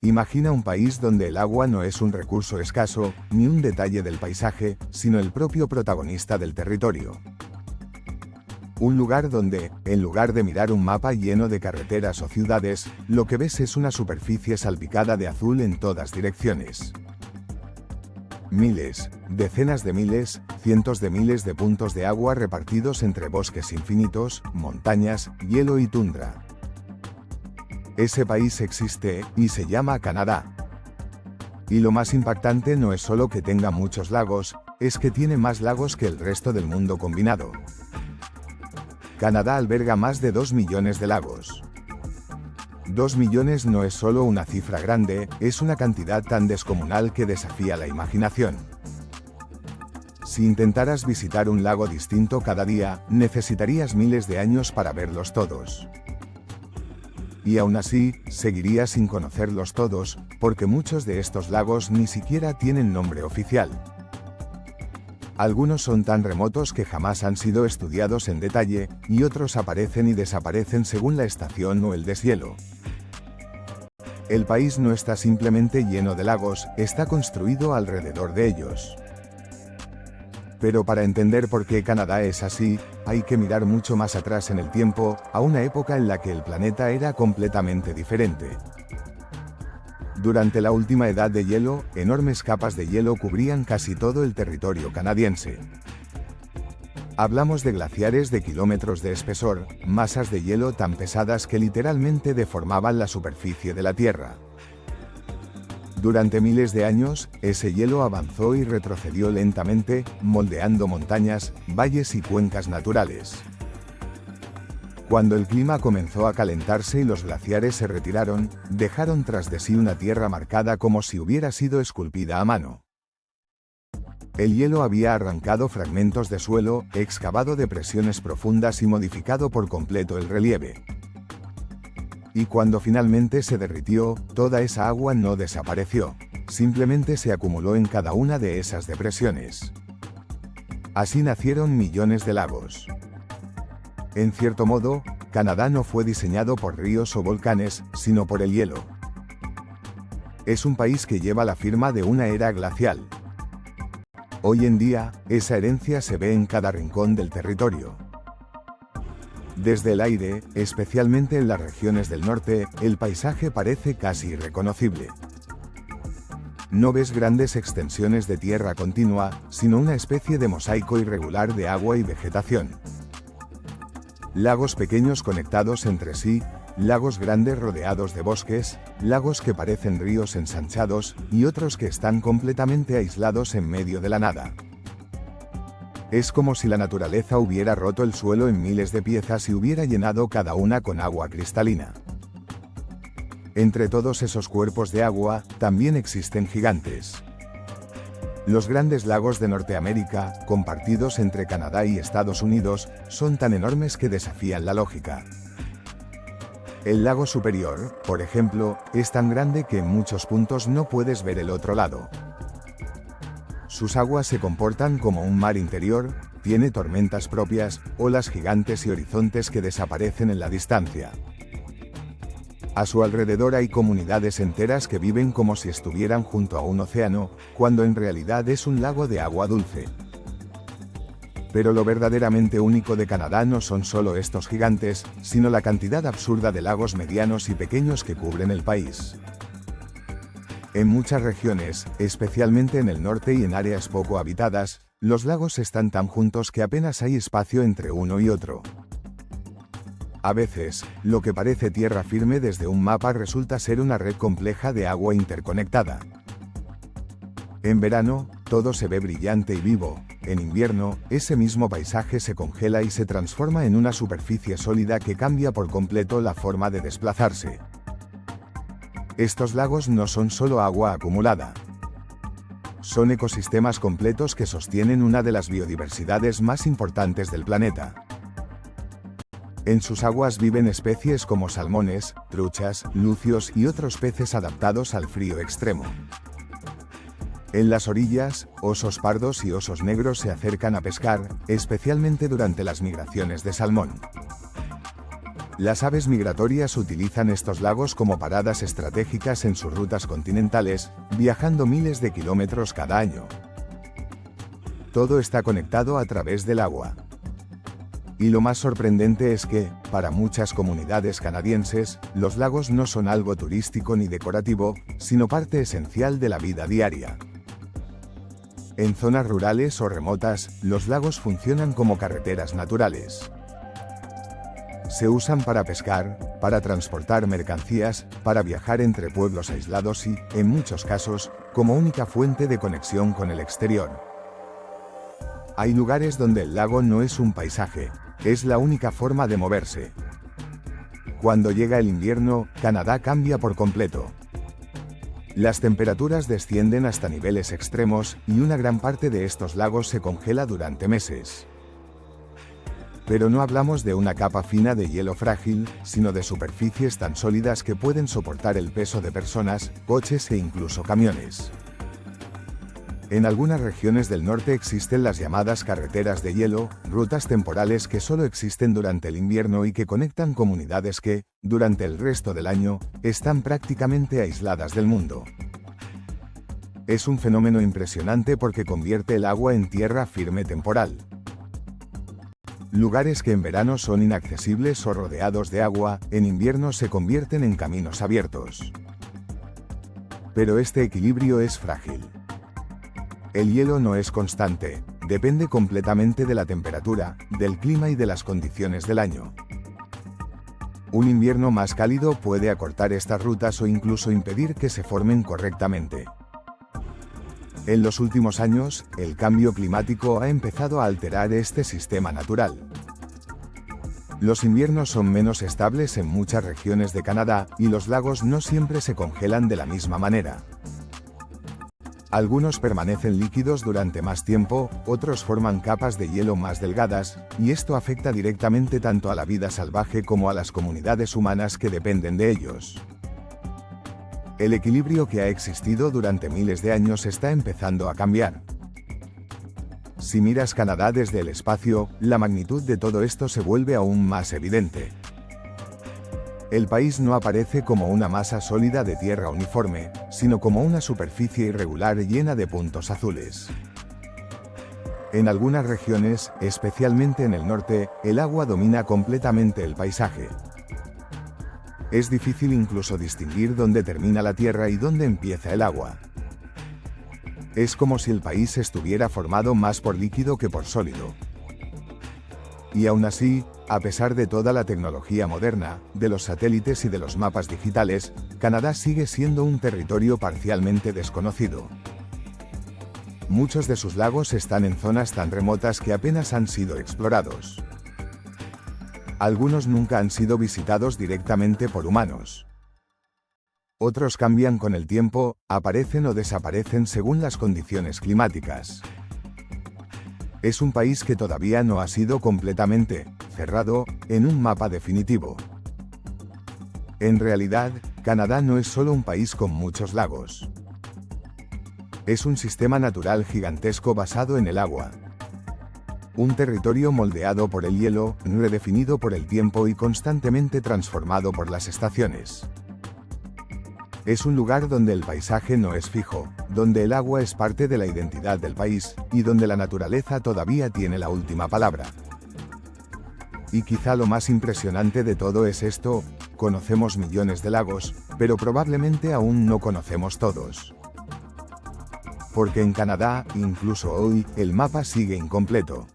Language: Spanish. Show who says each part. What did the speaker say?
Speaker 1: Imagina un país donde el agua no es un recurso escaso, ni un detalle del paisaje, sino el propio protagonista del territorio. Un lugar donde, en lugar de mirar un mapa lleno de carreteras o ciudades, lo que ves es una superficie salpicada de azul en todas direcciones. Miles, decenas de miles, cientos de miles de puntos de agua repartidos entre bosques infinitos, montañas, hielo y tundra. Ese país existe, y se llama Canadá. Y lo más impactante no es solo que tenga muchos lagos, es que tiene más lagos que el resto del mundo combinado. Canadá alberga más de 2 millones de lagos. 2 millones no es solo una cifra grande, es una cantidad tan descomunal que desafía la imaginación. Si intentaras visitar un lago distinto cada día, necesitarías miles de años para verlos todos. Y aún así, seguirías sin conocerlos todos, porque muchos de estos lagos ni siquiera tienen nombre oficial. Algunos son tan remotos que jamás han sido estudiados en detalle, y otros aparecen y desaparecen según la estación o el deshielo. El país no está simplemente lleno de lagos, está construido alrededor de ellos. Pero para entender por qué Canadá es así, hay que mirar mucho más atrás en el tiempo, a una época en la que el planeta era completamente diferente. Durante la última edad de hielo, enormes capas de hielo cubrían casi todo el territorio canadiense. Hablamos de glaciares de kilómetros de espesor, masas de hielo tan pesadas que literalmente deformaban la superficie de la Tierra. Durante miles de años, ese hielo avanzó y retrocedió lentamente, moldeando montañas, valles y cuencas naturales. Cuando el clima comenzó a calentarse y los glaciares se retiraron, dejaron tras de sí una tierra marcada como si hubiera sido esculpida a mano. El hielo había arrancado fragmentos de suelo, excavado depresiones profundas y modificado por completo el relieve. Y cuando finalmente se derritió, toda esa agua no desapareció, simplemente se acumuló en cada una de esas depresiones. Así nacieron millones de lagos. En cierto modo, Canadá no fue diseñado por ríos o volcanes, sino por el hielo. Es un país que lleva la firma de una era glacial. Hoy en día, esa herencia se ve en cada rincón del territorio. Desde el aire, especialmente en las regiones del norte, el paisaje parece casi irreconocible. No ves grandes extensiones de tierra continua, sino una especie de mosaico irregular de agua y vegetación. Lagos pequeños conectados entre sí, lagos grandes rodeados de bosques, lagos que parecen ríos ensanchados, y otros que están completamente aislados en medio de la nada. Es como si la naturaleza hubiera roto el suelo en miles de piezas y hubiera llenado cada una con agua cristalina. Entre todos esos cuerpos de agua, también existen gigantes. Los grandes lagos de Norteamérica, compartidos entre Canadá y Estados Unidos, son tan enormes que desafían la lógica. El lago Superior, por ejemplo, es tan grande que en muchos puntos no puedes ver el otro lado. Sus aguas se comportan como un mar interior, tiene tormentas propias, olas gigantes y horizontes que desaparecen en la distancia. A su alrededor hay comunidades enteras que viven como si estuvieran junto a un océano, cuando en realidad es un lago de agua dulce. Pero lo verdaderamente único de Canadá no son solo estos gigantes, sino la cantidad absurda de lagos medianos y pequeños que cubren el país. En muchas regiones, especialmente en el norte y en áreas poco habitadas, los lagos están tan juntos que apenas hay espacio entre uno y otro. A veces, lo que parece tierra firme desde un mapa resulta ser una red compleja de agua interconectada. En verano, todo se ve brillante y vivo. En invierno, ese mismo paisaje se congela y se transforma en una superficie sólida que cambia por completo la forma de desplazarse. Estos lagos no son solo agua acumulada. Son ecosistemas completos que sostienen una de las biodiversidades más importantes del planeta. En sus aguas viven especies como salmones, truchas, lucios y otros peces adaptados al frío extremo. En las orillas, osos pardos y osos negros se acercan a pescar, especialmente durante las migraciones de salmón. Las aves migratorias utilizan estos lagos como paradas estratégicas en sus rutas continentales, viajando miles de kilómetros cada año. Todo está conectado a través del agua. Y lo más sorprendente es que, para muchas comunidades canadienses, los lagos no son algo turístico ni decorativo, sino parte esencial de la vida diaria. En zonas rurales o remotas, los lagos funcionan como carreteras naturales. Se usan para pescar, para transportar mercancías, para viajar entre pueblos aislados y, en muchos casos, como única fuente de conexión con el exterior. Hay lugares donde el lago no es un paisaje, es la única forma de moverse. Cuando llega el invierno, Canadá cambia por completo. Las temperaturas descienden hasta niveles extremos y una gran parte de estos lagos se congela durante meses. Pero no hablamos de una capa fina de hielo frágil, sino de superficies tan sólidas que pueden soportar el peso de personas, coches e incluso camiones. En algunas regiones del norte existen las llamadas carreteras de hielo, rutas temporales que solo existen durante el invierno y que conectan comunidades que, durante el resto del año, están prácticamente aisladas del mundo. Es un fenómeno impresionante porque convierte el agua en tierra firme temporal. Lugares que en verano son inaccesibles o rodeados de agua, en invierno se convierten en caminos abiertos. Pero este equilibrio es frágil. El hielo no es constante, depende completamente de la temperatura, del clima y de las condiciones del año. Un invierno más cálido puede acortar estas rutas o incluso impedir que se formen correctamente. En los últimos años, el cambio climático ha empezado a alterar este sistema natural. Los inviernos son menos estables en muchas regiones de Canadá y los lagos no siempre se congelan de la misma manera. Algunos permanecen líquidos durante más tiempo, otros forman capas de hielo más delgadas, y esto afecta directamente tanto a la vida salvaje como a las comunidades humanas que dependen de ellos. El equilibrio que ha existido durante miles de años está empezando a cambiar. Si miras Canadá desde el espacio, la magnitud de todo esto se vuelve aún más evidente. El país no aparece como una masa sólida de tierra uniforme, sino como una superficie irregular llena de puntos azules. En algunas regiones, especialmente en el norte, el agua domina completamente el paisaje. Es difícil incluso distinguir dónde termina la tierra y dónde empieza el agua. Es como si el país estuviera formado más por líquido que por sólido. Y aún así, a pesar de toda la tecnología moderna, de los satélites y de los mapas digitales, Canadá sigue siendo un territorio parcialmente desconocido. Muchos de sus lagos están en zonas tan remotas que apenas han sido explorados. Algunos nunca han sido visitados directamente por humanos. Otros cambian con el tiempo, aparecen o desaparecen según las condiciones climáticas. Es un país que todavía no ha sido completamente cerrado en un mapa definitivo. En realidad, Canadá no es solo un país con muchos lagos. Es un sistema natural gigantesco basado en el agua. Un territorio moldeado por el hielo, redefinido por el tiempo y constantemente transformado por las estaciones. Es un lugar donde el paisaje no es fijo, donde el agua es parte de la identidad del país, y donde la naturaleza todavía tiene la última palabra. Y quizá lo más impresionante de todo es esto: conocemos millones de lagos, pero probablemente aún no conocemos todos. Porque en Canadá, incluso hoy, el mapa sigue incompleto.